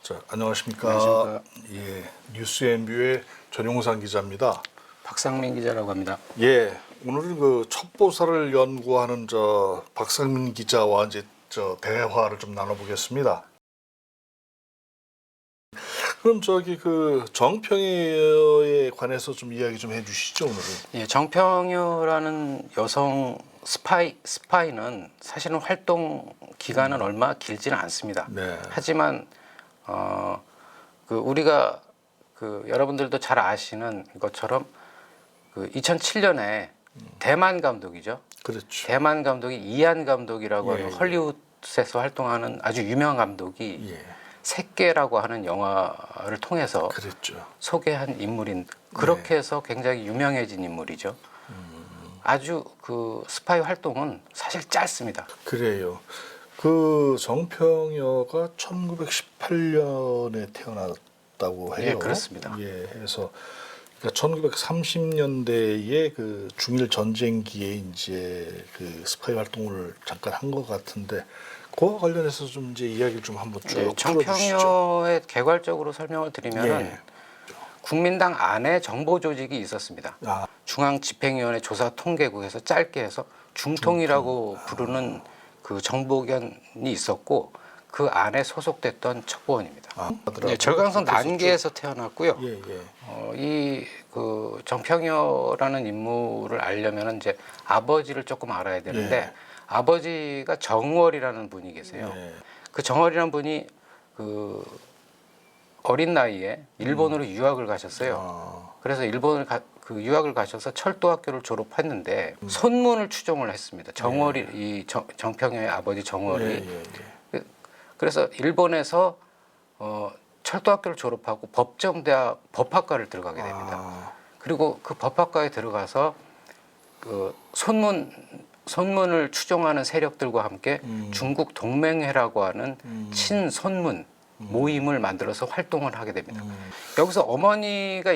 자, 안녕하십니까. 안녕하십니까. 예, 뉴스앤뷰의 전용상 기자입니다. 박상민 기자라고 합니다. 예, 오늘은 그 첩보사를 연구하는 박상민 기자와 이제 대화를 좀 나눠보겠습니다. 그럼 그 정평여에 관해서 좀 이야기 좀 해주시죠, 오늘은. 예, 정평여라는 여성 스파이는 사실은 활동 기간은 얼마 길지는 않습니다. 네. 하지만 우리가 여러분들도 잘 아시는 것처럼 2007년에 대만 감독이죠. 그렇죠. 대만 감독이 이안 감독이라고 예, 하는 예. 헐리우드에서 활동하는 아주 유명한 감독이 예, 새끼라고 하는 영화를 통해서 그랬죠. 소개한 인물인 그렇게 네. 해서 굉장히 유명해진 인물이죠. 아주 스파이 활동은 사실 짧습니다. 그래요. 그 정평여가 1918년에 태어났다고 해요. 예, 그렇습니다. 예, 그래서 그러니까 1930년대에 그 중일 전쟁기에 이제 그 스파이 활동을 잠깐 한 것 같은데 그와 관련해서 좀 이제 이야기를 좀 한번 쭉 예, 풀어주시죠. 정평여의 개괄적으로 설명을 드리면은 예. 국민당 안에 정보 조직이 있었습니다. 아, 중앙집행위원회 조사통계국에서 짧게 해서 중통이라고 부르는 그 정보견이 있었고 그 안에 소속됐던 첩보원입니다. 예, 절강성 난계에서 태어났고요. 예, 예. 정평여라는 인물을 알려면 이제 아버지를 조금 알아야 되는데 예. 아버지가 정월이라는 분이 계세요. 예. 그 정월이라는 분이 어린 나이에 일본으로 유학을 가셨어요. 아, 그래서 일본을 유학을 가셔서 철도학교를 졸업했는데 손문을 추종을 했습니다. 정월이 정평여의 아버지 정월이. 예, 예. 그래서 일본에서 철도학교를 졸업하고 법정대학 법학과를 들어가게 됩니다. 아, 그리고 그 법학과에 들어가서 그 손문을 추종하는 세력들과 함께 중국 동맹회라고 하는 친손문 모임을 만들어서 활동을 하게 됩니다. 여기서 어머니가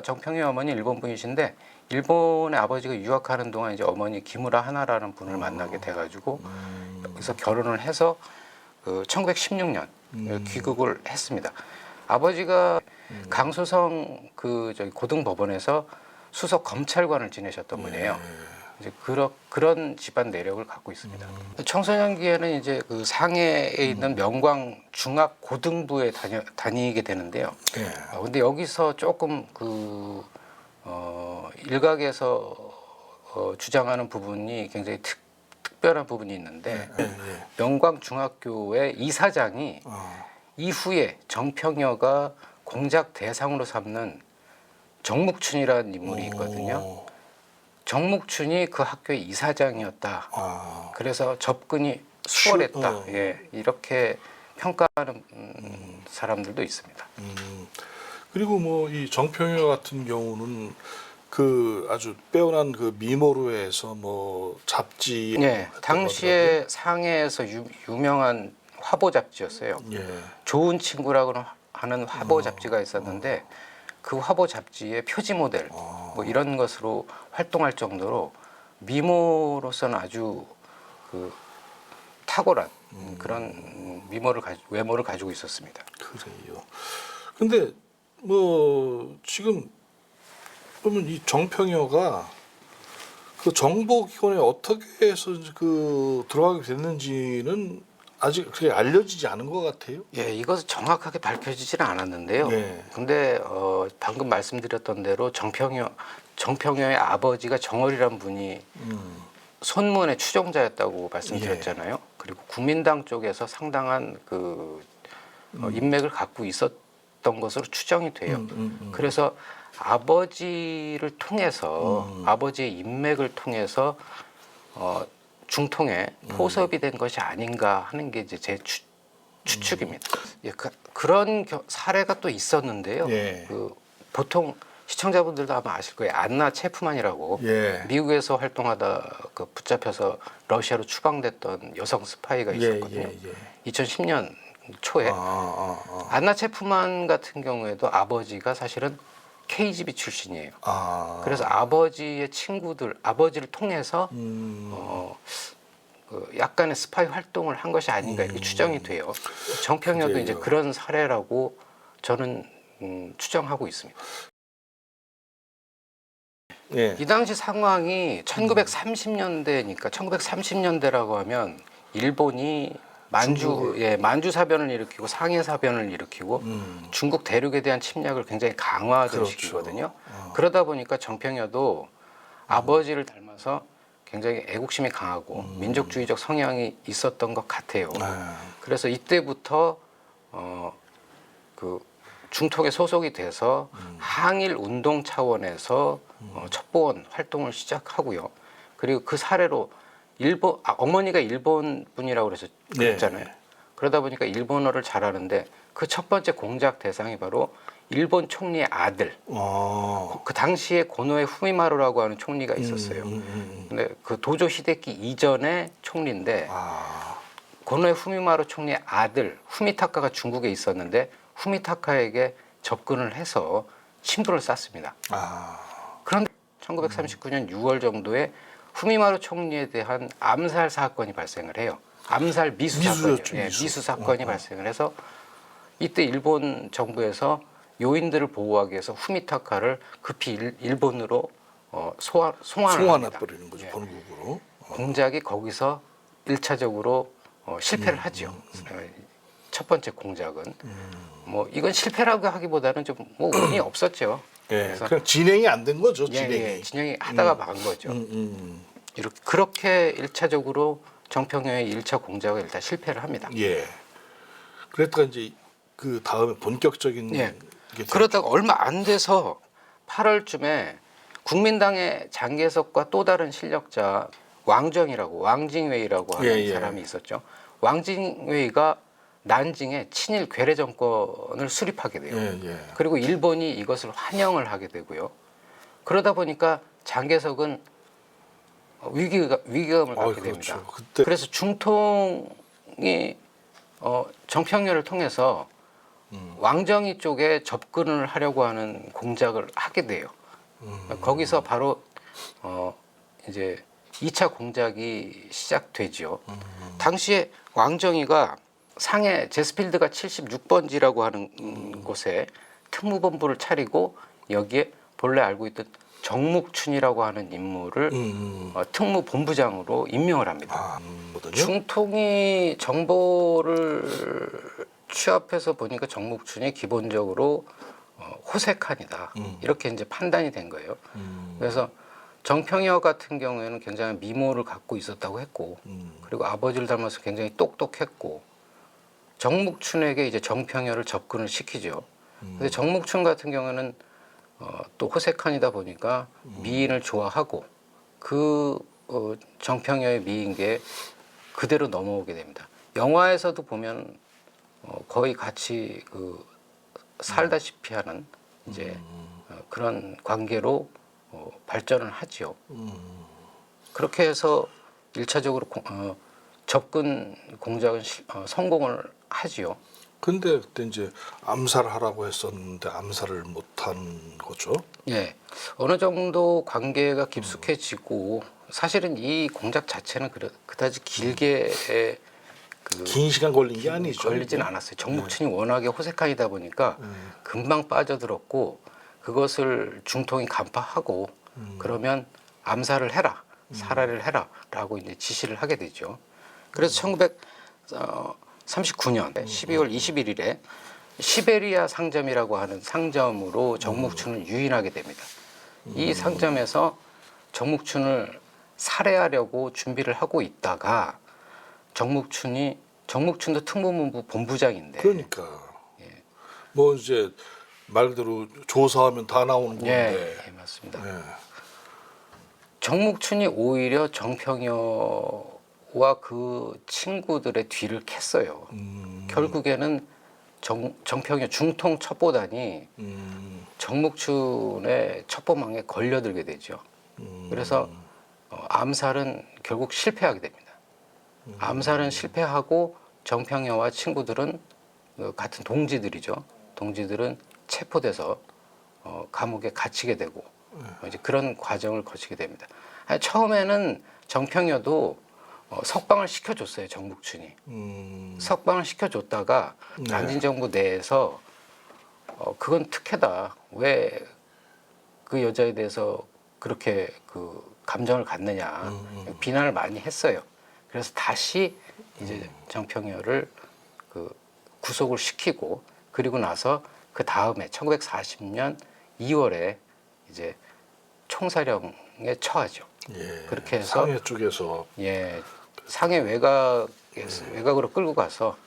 정평여 어머니 일본 분이신데 일본의 아버지가 유학하는 동안 이제 어머니 기무라 하나라는 분을 만나게 돼가지고 여기서 결혼을 해서 1916년 귀국을 했습니다. 아버지가 강소성 고등법원에서 수석 검찰관을 지내셨던 분이에요. 이제 그런 집안 내력을 갖고 있습니다. 청소년기에는 이제 그 상해에 있는 명광 중학 고등부에 다니게 되는데요. 예. 근데 여기서 조금 일각에서 주장하는 부분이 굉장히 특별한 부분이 있는데 예. 명광 중학교의 이사장이 이후에 정평여가 공작 대상으로 삼는 정묵춘이라는 인물이 있거든요. 정묵춘이 그 학교의 이사장이었다. 아, 그래서 접근이 수월했다. 예, 이렇게 평가하는 사람들도 있습니다. 그리고 뭐 이 정평여 같은 경우는 그 아주 빼어난 그 미모로 해서 뭐 잡지. 예, 당시에 상해에서 유명한 화보 잡지였어요. 예. 좋은 친구라고 하는 화보 잡지가 있었는데 그 화보 잡지의 표지 모델 뭐 이런 것으로 활동할 정도로 미모로서는 아주 탁월한 그런 외모를 가지고 있었습니다. 그래요. 근데 뭐 지금 그러면 이 정평여가 그 정보기관에 어떻게 해서 들어가게 됐는지는 아직 그렇게 알려지지 않은 것 같아요. 예, 이것은 정확하게 밝혀지지는 않았는데요. 예. 근데 방금 말씀드렸던 대로 정평여의 아버지가 정월이라는 분이 손문의 추종자였다고 말씀드렸잖아요. 그리고 국민당 쪽에서 상당한 인맥을 갖고 있었던 것으로 추정이 돼요. 그래서 아버지를 통해서 아버지의 인맥을 통해서 중통에 포섭이 된 것이 아닌가 하는 게 이제 제 추측입니다. 예, 그런 사례가 또 있었는데요. 예. 보통 시청자분들도 아마 아실 거예요. 안나 체프만이라고 예. 미국에서 활동하다 붙잡혀서 러시아로 추방됐던 여성 스파이가 있었거든요. 2010년 초에 안나 체프만 같은 경우에도 아버지가 사실은 KGB 출신이에요. 그래서 아버지의 친구들, 아버지를 통해서 약간의 스파이 활동을 한 것이 아닌가 이렇게 추정이 돼요. 정평여도 이제 그래요. 그런 사례라고 저는 추정하고 있습니다. 예. 이 당시 상황이 1930년대니까 1930년대라고 하면 일본이 만주 사변을 일으키고 상해 사변을 일으키고 중국 대륙에 대한 침략을 굉장히 강화하던 그렇죠. 시기거든요. 그러다 보니까 정평여도 아버지를 닮아서 굉장히 애국심이 강하고 민족주의적 성향이 있었던 것 같아요. 그래서 이때부터 그 중통에 소속이 돼서 항일 운동 차원에서 첩보원 활동을 시작하고요. 그리고 그 사례로 어머니가 일본 분이라고 그랬잖아요. 네. 그러다 보니까 일본어를 잘하는데 그 첫 번째 공작 대상이 바로 일본 총리의 아들. 그 당시에 고노에 후미마루라고 하는 총리가 있었어요. 근데 그 도조 히데키 이전의 총리인데 고노에 후미마루 총리의 아들 후미타카가 중국에 있었는데 후미타카에게 접근을 해서 친분을 쌓습니다. 그런데 1939년 6월 정도에 후미마루 총리에 대한 암살 사건이 발생을 해요. 암살 미수 사건이에요. 미수 사건이 발생을 해서 이때 일본 정부에서 요인들을 보호하기 위해서 후미타카를 급히 일본으로 송환을 합니다. 버리는 거죠. 본국으로. 공작이 거기서 1차적으로 실패를 하죠. 첫 번째 공작은 뭐 이건 실패라고 하기보다는 좀 뭐 운이 없었죠. 예, 그냥 진행이 안 된 거죠. 진행이 하다가 망한 거죠. 그렇게 1차적으로 정평여의 1차 공작을 일단 실패를 합니다. 예. 그랬다가 이제 그 다음에 본격적인 예. 게 그러다가 얼마 안 돼서 8월쯤에 국민당의 장개석과 또 다른 실력자 왕징웨이라고 하는 사람이 있었죠. 왕징웨이가 난징에 친일 괴뢰 정권을 수립하게 돼요. 그리고 일본이 이것을 환영을 하게 되고요. 그러다 보니까 장개석은 위기감을 갖게 됩니다. 그래서 중통이 정평여를 통해서 왕정이 쪽에 접근을 하려고 하는 공작을 하게 돼요. 거기서 바로 이제 2차 공작이 시작되죠. 당시에 왕정이가 상해 제스필드가 76번지라고 하는 곳에 특무본부를 차리고 여기에 본래 알고 있던 정묵춘이라고 하는 인물을 특무본부장으로 임명을 합니다. 중통이 정보를 취합해서 보니까 정묵춘이 기본적으로 호색한이다. 이렇게 이제 판단이 된 거예요. 그래서 정평여 같은 경우에는 굉장히 미모를 갖고 있었다고 했고, 그리고 아버지를 닮아서 굉장히 똑똑했고, 정묵춘에게 이제 정평여를 접근을 시키죠. 근데 정묵춘 같은 경우에는 또 호색한이다 보니까 미인을 좋아하고 그 정평여의 미인계에 그대로 넘어오게 됩니다. 영화에서도 보면 거의 같이 살다시피 하는 이제 그런 관계로 발전을 하지요. 그렇게 해서 1차적으로 접근 공작은 성공을 하지요. 근데 그때 이제 암살하라고 했었는데 암살을 못한 거죠. 예, 어느 정도 관계가 깊숙해지고 사실은 이 공작 자체는 그다지 길게 긴 시간 걸린 게 아니죠. 걸리진 않았어요. 정묵춘이 워낙에 호색한이다 보니까 금방 빠져들었고 그것을 중통이 간파하고 그러면 암살을 해라, 살해를 해라라고 이제 지시를 하게 되죠. 그래서 1939년 12월 21일에 시베리아 상점이라고 하는 상점으로 정묵춘을 유인하게 됩니다. 이 상점에서 정묵춘을 살해하려고 준비를 하고 있다가 정묵춘도 특무본부 본부장인데 그러니까 뭐 이제 말 그대로 조사하면 다 나오는 건데. 예, 맞습니다. 정묵춘이 오히려 정평여와 그 친구들의 뒤를 캤어요. 결국에는 정평여 중통 첩보단이 정묵춘의 첩보망에 걸려들게 되죠. 그래서 암살은 결국 실패하게 됩니다. 암살은 실패하고 정평여와 친구들은 같은 동지들이죠. 동지들은 체포돼서 감옥에 갇히게 되고 이제 그런 과정을 거치게 됩니다. 처음에는 정평여도 석방을 시켜줬어요. 정복춘이. 석방을 시켜줬다가 네. 남진 정부 내에서 그건 특혜다. 왜 그 여자에 대해서 그렇게 그 감정을 갖느냐 비난을 많이 했어요. 그래서 다시 이제 정평여를 그 구속을 시키고 그리고 나서 그 다음에 1940년 2월에 이제 총사령에 처하죠. 예. 그렇게 해서 상해 쪽에서 예 상해 외곽으로 끌고 가서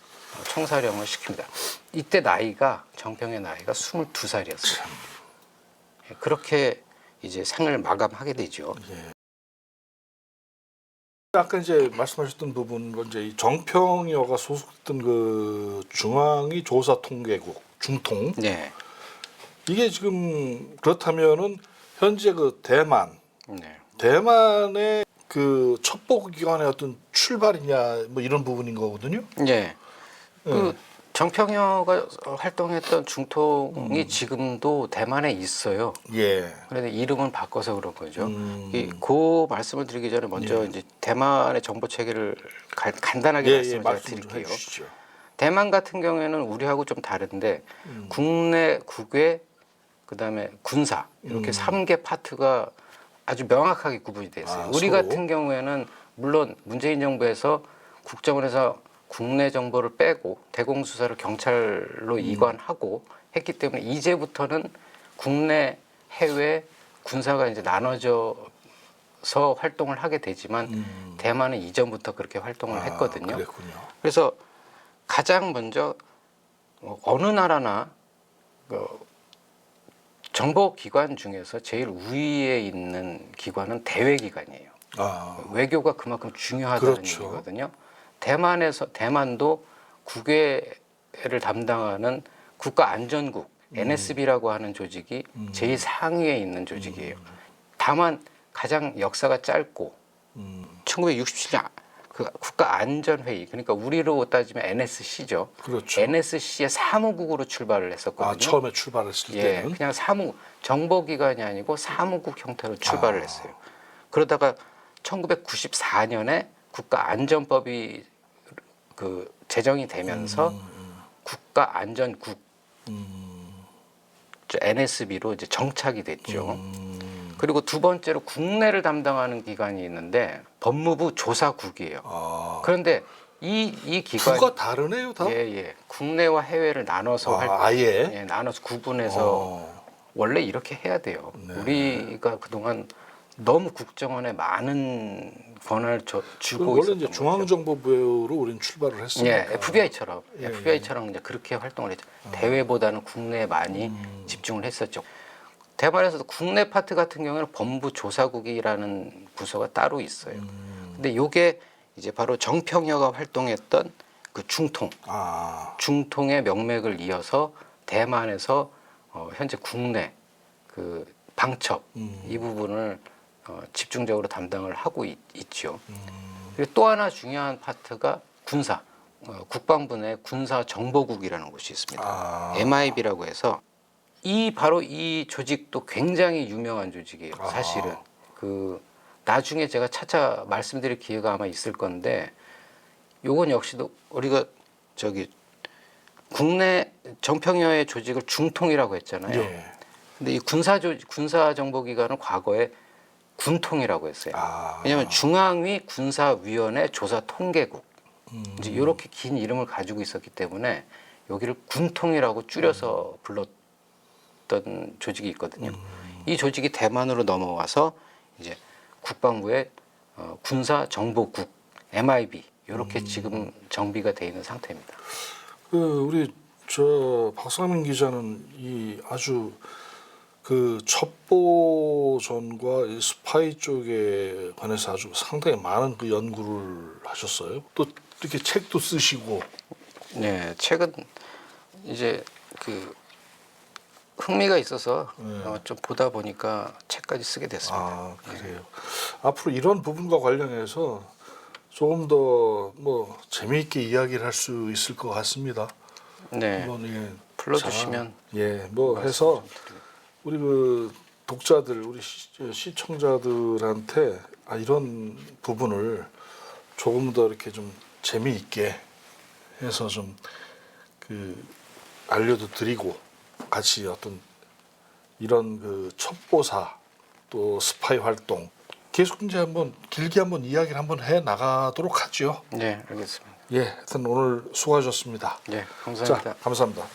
총사령을 시킵니다. 이때 나이가 정평의 나이가 22살이었어요. 그렇게 이제 생을 마감하게 되죠. 예. 아까 이제 말씀하셨던 부분은 이제 이 정평여가 소속됐던 그 중앙위 조사통계국 중통 네. 이게 지금 그렇다면은 현재 그 네. 대만의 그 첩보 기관의 어떤 출발이냐 뭐 이런 부분인 거거든요. 네. 그 정평여가 활동했던 중통이 지금도 대만에 있어요. 예. 그런데 이름은 바꿔서 그런 거죠. 그 말씀을 드리기 전에 먼저 이제 대만의 정보 체계를 간단하게 말씀을 제가 말씀 좀 드릴게요. 해주시죠. 대만 같은 경우에는 우리하고 좀 다른데 국내, 국외, 그다음에 군사 이렇게 3개 파트가 아주 명확하게 구분이 돼 있어요. 우리 서로? 같은 경우에는 물론 문재인 정부에서 국정원에서 국내 정보를 빼고 대공수사를 경찰로 이관하고 했기 때문에 이제부터는 국내, 해외 군사가 이제 나눠져서 활동을 하게 되지만 대만은 이전부터 그렇게 활동을 했거든요. 그랬군요. 그래서 가장 먼저 어느 나라나 정보기관 중에서 제일 우위에 있는 기관은 대외기관이에요. 외교가 그만큼 중요하다는 그렇죠. 얘기거든요. 대만도 국외를 담당하는 국가안전국 NSB라고 하는 조직이 제일 상위에 있는 조직이에요. 다만 가장 역사가 짧고 1967년 그 국가안전회의 그러니까 우리로 따지면 NSC죠. 그렇죠. NSC의 사무국으로 출발을 했었거든요. 처음에 출발했을 예, 때는 그냥 정보기관이 아니고 사무국 형태로 출발을 했어요. 그러다가 1994년에 국가안전법이 그 제정이 되면서 국가안전국 NSB로 이제 정착이 됐죠. 그리고 두 번째로 국내를 담당하는 기관이 있는데 법무부 조사국이에요. 그런데 이 기관이 부가 다르네요, 다. 예. 국내와 해외를 나눠서 아예 나눠서 구분해서 원래 이렇게 해야 돼요. 우리가 그동안 너무 국정원에 많은 권한을 주고 원래 있었던 이제 거죠. 중앙정보부로 우리는 출발을 했으니까. 예, FBI처럼 이제 그렇게 활동을 했죠. 대외보다는 국내에 많이 집중을 했었죠. 대만에서도 국내 파트 같은 경우는 법무조사국이라는 부서가 따로 있어요. 근데 요게 이제 바로 정평여가 활동했던 그 중통의 명맥을 이어서 대만에서 현재 국내 그 방첩 이 부분을 집중적으로 담당을 하고 있죠. 그리고 또 하나 중요한 파트가 군사, 국방부 내 군사정보국이라는 곳이 있습니다. MIB라고 해서 바로 이 조직도 굉장히 유명한 조직이에요. 사실은 그 나중에 제가 차차 말씀드릴 기회가 아마 있을 건데 요건 역시도 우리가 국내 정평여의 조직을 중통이라고 했잖아요. 예. 근데 이 군사정보기관은 과거에 군통이라고 했어요. 왜냐하면 중앙위 군사위원회 조사통계국 이제 이렇게 긴 이름을 가지고 있었기 때문에 여기를 군통이라고 줄여서 불렀던 조직이 있거든요. 이 조직이 대만으로 넘어와서 이제 국방부의 군사정보국 MIB 이렇게 지금 정비가 돼 있는 상태입니다. 우리 박상민 기자는 이 아주 그 첩보전과 이 스파이 쪽에 관해서 아주 상당히 많은 그 연구를 하셨어요. 또 이렇게 책도 쓰시고. 네, 책은 이제 그 흥미가 있어서 좀 보다 보니까 책까지 쓰게 됐습니다. 그래요. 앞으로 이런 부분과 관련해서 조금 더 뭐 재미있게 이야기를 할 수 있을 것 같습니다. 네, 불러주시면 뭐 해서 우리 그 독자들, 우리 시청자들한테 이런 부분을 조금 더 이렇게 좀 재미있게 해서 좀 그 알려도 드리고 같이 어떤 이런 그 첩보사 또 스파이 활동 계속 이제 한번 길게 한번 이야기를 한번 해 나가도록 하죠. 네, 알겠습니다. 예, 하여튼 오늘 수고하셨습니다. 네, 감사합니다. 자, 감사합니다.